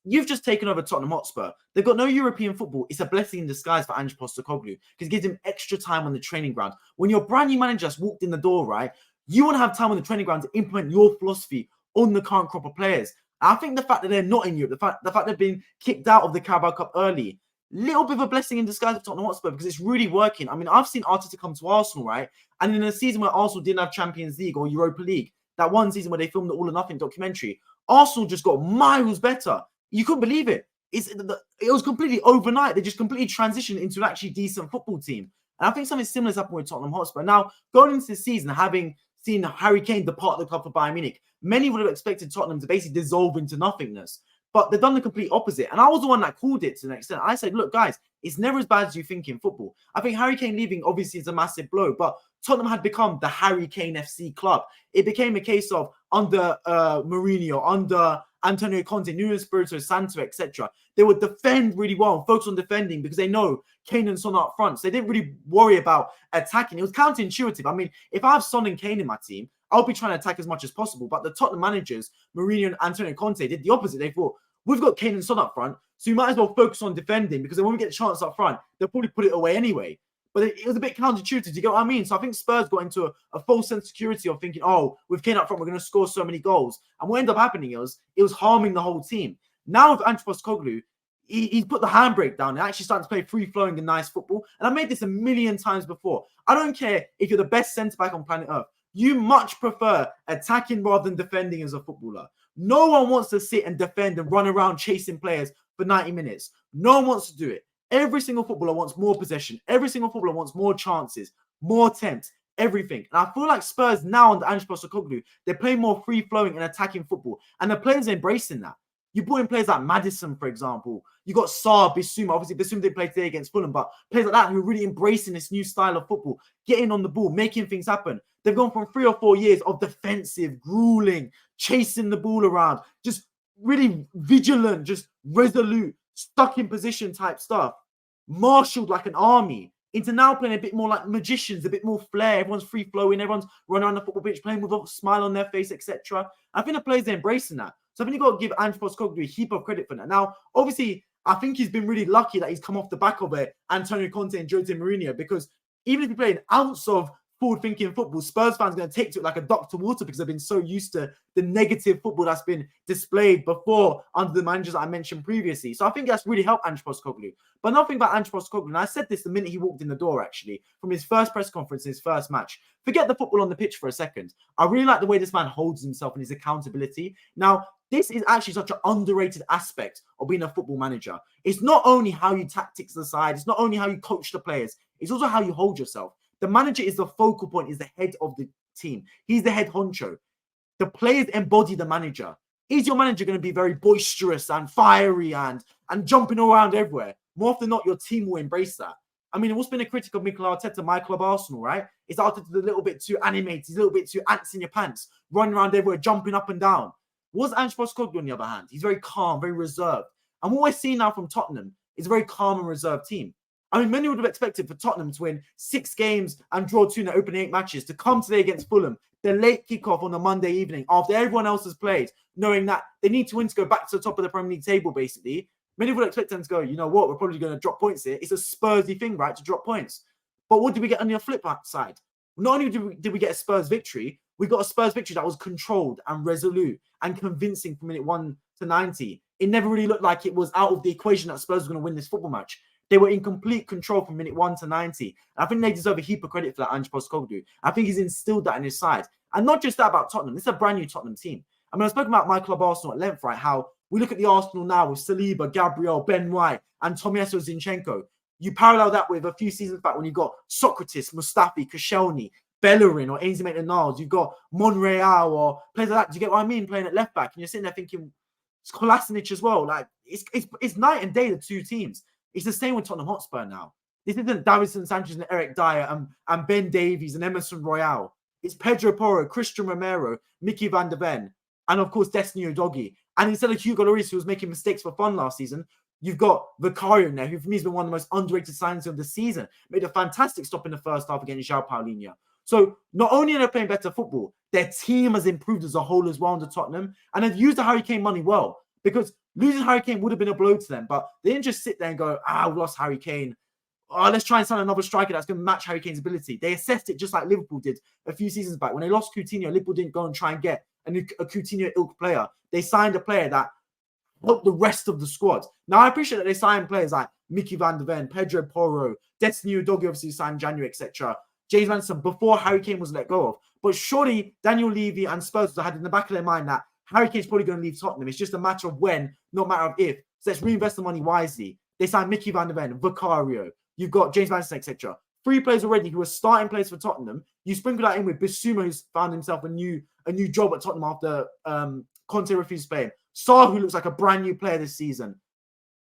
you've just taken over Tottenham Hotspur. They've got no European football. It's a blessing in disguise for Ange Postecoglou because it gives him extra time on the training ground. When your brand new manager just walked in the door, right, you want to have time on the training ground to implement your philosophy on the current crop of players. I think the fact that they're not in Europe, the fact they've been kicked out of the Carabao Cup early, little bit of a blessing in disguise for Tottenham Hotspur because it's really working. I mean, I've seen Arteta come to Arsenal, right? And in a season where Arsenal didn't have Champions League or Europa League, that one season where they filmed the All or Nothing documentary, Arsenal just got miles better. You couldn't believe it. It was completely overnight. They just completely transitioned into an actually decent football team. And I think something similar has happened with Tottenham Hotspur. Now, going into this season, having seen Harry Kane depart the club for Bayern Munich, many would have expected Tottenham to basically dissolve into nothingness. But they've done the complete opposite. And I was the one that called it to an extent. I said, look, guys, it's never as bad as you think in football. I think Harry Kane leaving obviously is a massive blow, but Tottenham had become the Harry Kane FC club. It became a case of under Mourinho, under Antonio Conte, Nuno Espirito Santo, etc. They would defend really well and focus on defending because they know Kane and Son are up front. So they didn't really worry about attacking. It was counterintuitive. I mean, if I have Son and Kane in my team, I'll be trying to attack as much as possible. But the Tottenham managers, Mourinho and Antonio Conte, did the opposite. They thought, we've got Kane and Son up front, so you might as well focus on defending because then when we get a chance up front, they'll probably put it away anyway. But it was a bit counterintuitive. Do you get what I mean? So I think Spurs got into a false sense of security of thinking, oh, with Kane up front, we're going to score so many goals. And what ended up happening it was harming the whole team. Now with Ange Postecoglou, he's put the handbrake down and actually starting to play free-flowing and nice football. And I made this a million times before. I don't care if you're the best centre-back on planet Earth. You much prefer attacking rather than defending as a footballer. No one wants to sit and defend and run around chasing players for 90 minutes. No one wants to do it. Every single footballer wants more possession. Every single footballer wants more chances, more attempts, everything. And I feel like Spurs now under Ange Postecoglou, they're playing more free-flowing and attacking football. And the players are embracing that. You brought in players like Maddison, for example. You got Sarr, Bissouma. Obviously, Bissouma didn't play today against Fulham, but players like that who are really embracing this new style of football, getting on the ball, making things happen. They've gone from 3 or 4 years of defensive, grueling, chasing the ball around, just really vigilant, just resolute, stuck in position type stuff, marshaled like an army, into now playing a bit more like magicians, a bit more flair. Everyone's free flowing, everyone's running around the football pitch, playing with a smile on their face, etc. I think the players are embracing that. So I think you've got to give Ange Postecoglou a heap of credit for that. Now, obviously, I think he's been really lucky that he's come off the back of it, Antonio Conte and Jose Mourinho, because even if you play an ounce of forward-thinking football, Spurs fans are going to take to it like a duck to water because they've been so used to the negative football that's been displayed before under the managers that I mentioned previously. So I think that's really helped Ange Postecoglou. But nothing about Ange Postecoglou, and I said this the minute he walked in the door, actually, from his first press conference, his first match. Forget the football on the pitch for a second. I really like the way this man holds himself and his accountability. Now, this is actually such an underrated aspect of being a football manager. It's not only how you tactics the side, it's not only how you coach the players, it's also how you hold yourself. The manager is the focal point, is the head of the team. He's the head honcho. The players embody the manager. Is your manager going to be very boisterous and fiery and jumping around everywhere? More often than not, your team will embrace that. I mean, what's been a critic of Mikel Arteta, my club Arsenal, right? Is Arteta's a little bit too animated, he's a little bit too ants in your pants, running around everywhere, jumping up and down. What's Ange Postecoglou on the other hand? He's very calm, very reserved. And what we're seeing now from Tottenham is a very calm and reserved team. I mean, many would have expected for Tottenham to win 6 games and draw 2 in the opening 8 matches, to come today against Fulham, the late kickoff on a Monday evening after everyone else has played, knowing that they need to win to go back to the top of the Premier League table, basically. Many would expect them to go, you know what, we're probably going to drop points here. It's a Spursy thing, right, to drop points. But what did we get on the flip side? Not only did we get a Spurs victory, we got a Spurs victory that was controlled and resolute and convincing from minute 1 to 90. It never really looked like it was out of the equation that Spurs were going to win this football match. They were in complete control from minute 1 to 90. And I think they deserve a heap of credit for that, Ange Postecoglou. I think he's instilled that in his side. And not just that about Tottenham. This is a brand new Tottenham team. I mean, I spoke about my club Arsenal at length, right? How we look at the Arsenal now with Saliba, Gabriel, Ben White, and Tomiyasu Zinchenko. You parallel that with a few seasons back when you got Socrates, Mustafi, Koscielny, Bellerin, or Ainsley Maitland-Niles. You've got Monreal or players like that. Do you get what I mean? Playing at left back. And you're sitting there thinking, it's Kolasinac as well. Like, it's night and day, the two teams. It's the same with Tottenham Hotspur now. This isn't Davinson Sanchez and Eric Dyer and Ben Davies and Emerson Royale. It's Pedro Porro, Christian Romero, Mickey van der Ven, and of course Destiny Udogie. And instead of Hugo Lloris, who was making mistakes for fun last season, you've got Vicario now, who for me has been one of the most underrated signings of the season. Made a fantastic stop in the first half against João Paulinho. So not only are they playing better football, their team has improved as a whole as well under Tottenham, and they've used the Harry Kane money well. Because Losing Harry Kane would have been a blow to them, but they didn't just sit there and go, we lost Harry Kane. Oh, let's try and sign another striker that's going to match Harry Kane's ability. They assessed it just like Liverpool did a few seasons back. When they lost Coutinho, Liverpool didn't go and try and get a Coutinho ilk player. They signed a player that helped the rest of the squad. Now, I appreciate that they signed players like Mickey van der Ven, Pedro Porro, Destiny Udogie obviously signed January, etc. James Maddison before Harry Kane was let go of. But surely Daniel Levy and Spurs had in the back of their mind that Harry Kane's probably going to leave Tottenham. It's just a matter of when, not a matter of if. So let's reinvest the money wisely. They signed Mickey van der Ven, Vicario. You've got James Maddison, etc. 3 players already who are starting players for Tottenham. You sprinkle that in with Bissouma, who's found himself a new job at Tottenham after Conte refused to pay him. Sarr, who looks like a brand new player this season.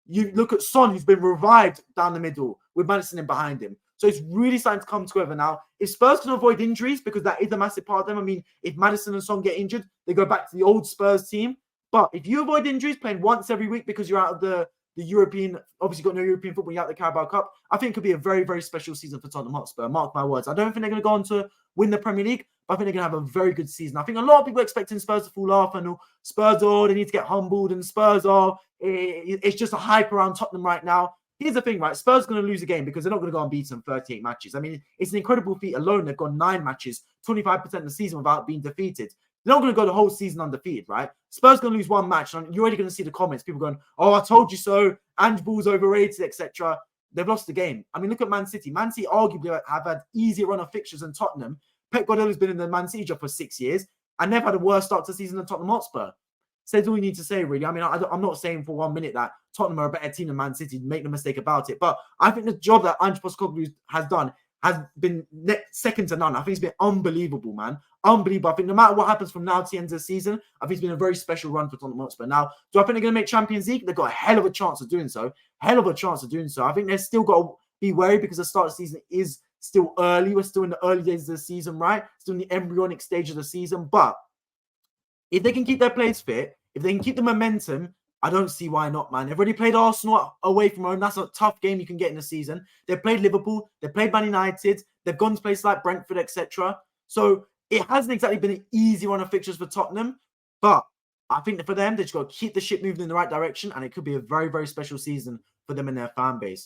You look at Son, who's been revived down the middle with Maddison in behind him. So it's really starting to come together now. If Spurs can avoid injuries, because that is a massive part of them. I mean, if Maddison and Son get injured, they go back to the old Spurs team. But if you avoid injuries, playing once every week because you're out of the European, obviously got no European football, you're out of the Carabao Cup, I think it could be a very, very special season for Tottenham Hotspur. Mark my words. I don't think they're going to go on to win the Premier League, but I think they're going to have a very good season. I think a lot of people are expecting Spurs to fall off, and Spurs, they need to get humbled, and Spurs it's just a hype around Tottenham right now. Here's the thing, right? Spurs are going to lose a game because they're not going to go unbeaten 38 matches. I mean, it's an incredible feat alone. They've gone 9 matches, 25% of the season without being defeated. They're not going to go the whole season undefeated, right? Spurs are going to lose 1 match, and you're already going to see the comments. People going, I told you so. Ange Ball's overrated, etc. They've lost the game. I mean, look at Man City. Man City arguably have had easier run of fixtures than Tottenham. Pep Guardiola's been in the Man City job for 6 years, and they've had a worse start to the season than Tottenham Hotspur. So that's all we need to say, really. I mean, I'm not saying for 1 minute that Tottenham are a better team than Man City. Make no mistake about it. But I think the job that Ange Postecoglou has done has been second to none. I think it's been unbelievable, man. Unbelievable. I think no matter what happens from now to the end of the season, I think it's been a very special run for Tottenham Hotspur. Now, do I think they're going to make Champions League? They've got a hell of a chance of doing so. Hell of a chance of doing so. I think they've still got to be wary because the start of the season is still early. We're still in the early days of the season, right? Still in the embryonic stage of the season. But if they can keep their players fit, if they can keep the momentum, I don't see why not, man. They've already played Arsenal away from home. That's a tough game you can get in the season. They've played Liverpool. They've played Man United. They've gone to places like Brentford, etc. So it hasn't exactly been an easy run of fixtures for Tottenham. But I think that for them, they've just got to keep the ship moving in the right direction. And it could be a very, very special season for them and their fan base.